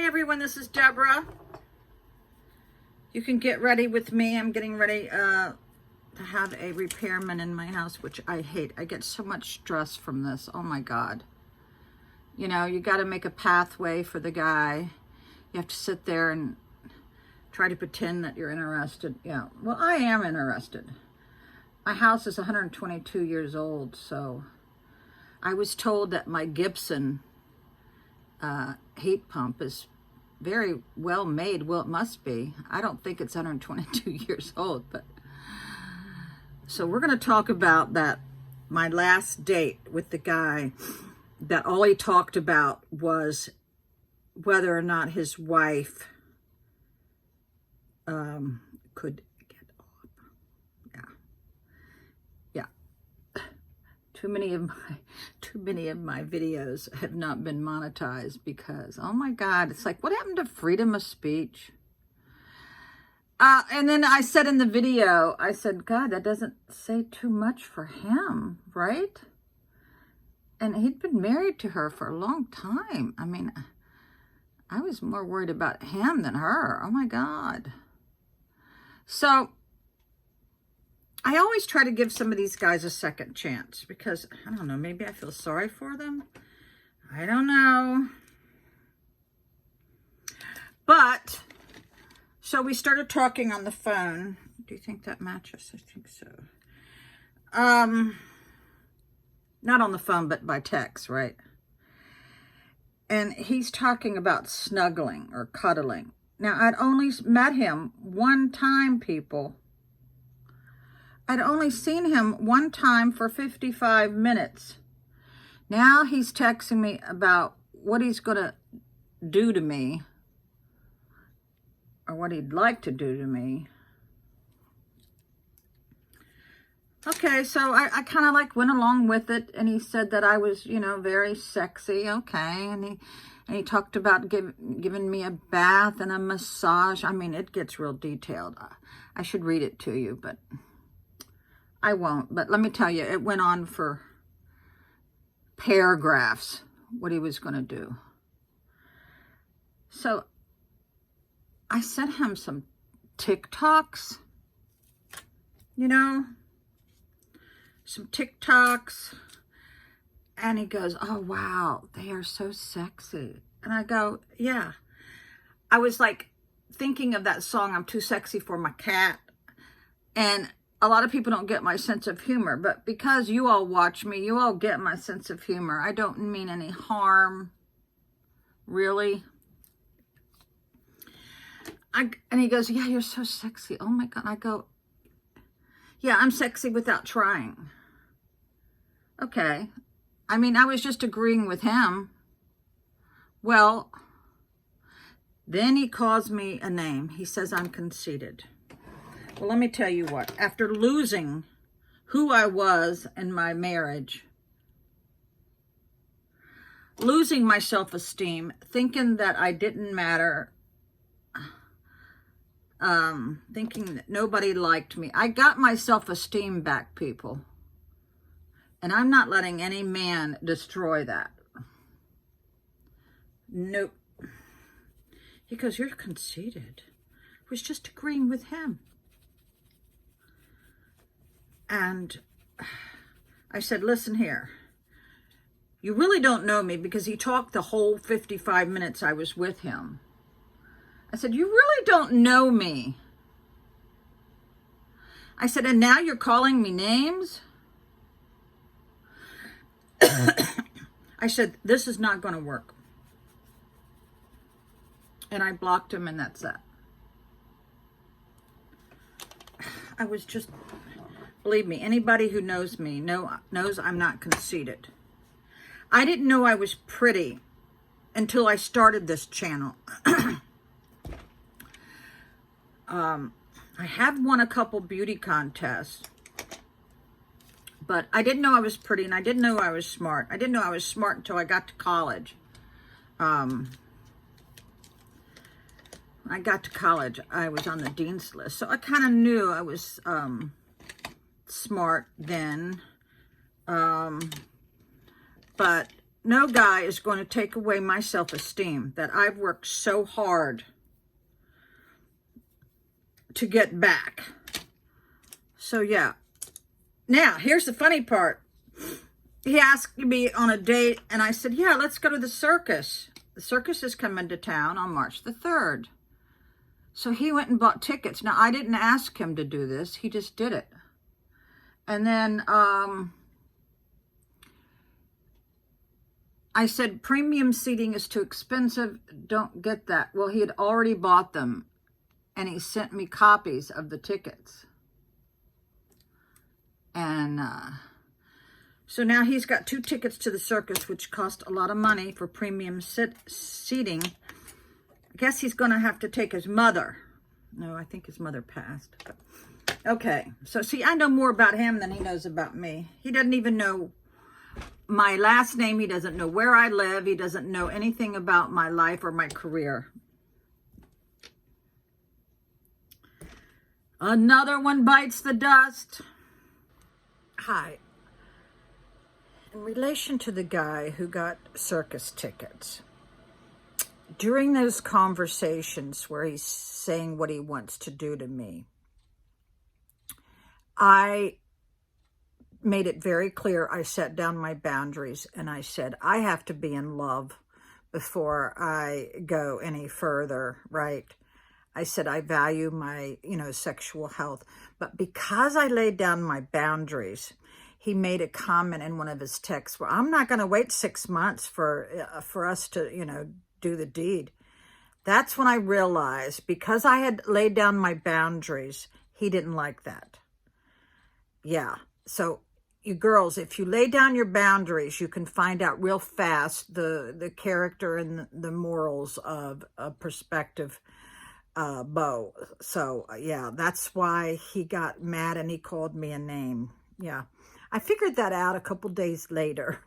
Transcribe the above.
Hi everyone, this is Deborah. You can get ready with me. I'm getting ready to have a repairman in my house, which I hate. I get so much stress from this. Oh my God. You know, you got to make a pathway for the guy. You have to sit there and try to pretend that you're interested. Yeah, well, I am interested. My house is 122 years old, so I was told that my Gibson heat pump is very well made. Well, it must be. I don't think it's 122 years old, but so we're going to talk about that. My last date with the guy, that all he talked about was whether or not his wife could get up. Yeah. Too many of my videos have not been monetized because, oh my God, it's like, what happened to freedom of speech? And then I said in the video, I said, God, that doesn't say too much for him, right? And he'd been married to her for a long time. I mean, I was more worried about him than her. Oh my God. So I always try to give some of these guys a second chance because, I don't know, maybe I feel sorry for them. I don't know. But, so we started talking on the phone. Do you think that matches? I think so. Not on the phone, but by text, right? And he's talking about snuggling or cuddling. Now, I'd only met him one time, people. I'd only seen him one time for 55 minutes. Now he's texting me about what he's going to do to me, or what he'd like to do to me. Okay, so I kind of like went along with it, and he said that I was, you know, very sexy. Okay, and he talked about giving me a bath and a massage. I mean, it gets real detailed. I should read it to you, but I won't. But let me tell you, it went on for paragraphs what he was going to do. So I sent him some TikToks, you know, some TikToks, and he goes, oh wow, they are so sexy. And I go, yeah. I was like thinking of that song, I'm Too Sexy for My Cat. And a lot of people don't get my sense of humor, but because you all watch me, you all get my sense of humor. I don't mean any harm, really. And he goes, yeah, you're so sexy. Oh my God. I go, yeah, I'm sexy without trying. Okay. I mean, I was just agreeing with him. Well, then he calls me a name. He says I'm conceited. Well, let me tell you what. After losing who I was in my marriage, losing my self-esteem, thinking that I didn't matter, thinking that nobody liked me, I got my self-esteem back, people. And I'm not letting any man destroy that. Nope. He goes, you're conceited. I was just agreeing with him. And I said, listen here. You really don't know me, because he talked the whole 55 minutes I was with him. I said, you really don't know me. I said, and now you're calling me names? I said, this is not going to work. And I blocked him, and that's that. I was just, believe me, anybody who knows me knows I'm not conceited. I didn't know I was pretty until I started this channel. I have won a couple beauty contests, but I didn't know I was pretty, and I didn't know I was smart. I didn't know I was smart until I got to college. When I got to college, I was on the dean's list, so I kind of knew I was smart then. But no guy is going to take away my self-esteem that I've worked so hard to get back. So yeah. Now, here's the funny part. He asked me on a date, and I said, yeah, let's go to the circus. The circus is coming to town on March the 3rd. So he went and bought tickets. Now, I didn't ask him to do this. He just did it. And then I said, premium seating is too expensive. Don't get that. Well, he had already bought them, and he sent me copies of the tickets. And so now he's got 2 tickets to the circus, which cost a lot of money for premium seating. I guess he's going to have to take his mother. No, I think his mother passed. But, okay, so see, I know more about him than he knows about me. He doesn't even know my last name. He doesn't know where I live. He doesn't know anything about my life or my career. Another one bites the dust. Hi. In relation to the guy who got circus tickets, during those conversations where he's saying what he wants to do to me, I made it very clear. I set down my boundaries and I said, I have to be in love before I go any further, right? I said, I value my, sexual health. But because I laid down my boundaries, he made a comment in one of his texts where I'm not going to wait 6 months for us to, do the deed. That's when I realized, because I had laid down my boundaries, he didn't like that. Yeah. So you girls, if you lay down your boundaries, you can find out real fast the character and the morals of a prospective beau. So yeah, that's why he got mad and he called me a name. Yeah. I figured that out a couple days later.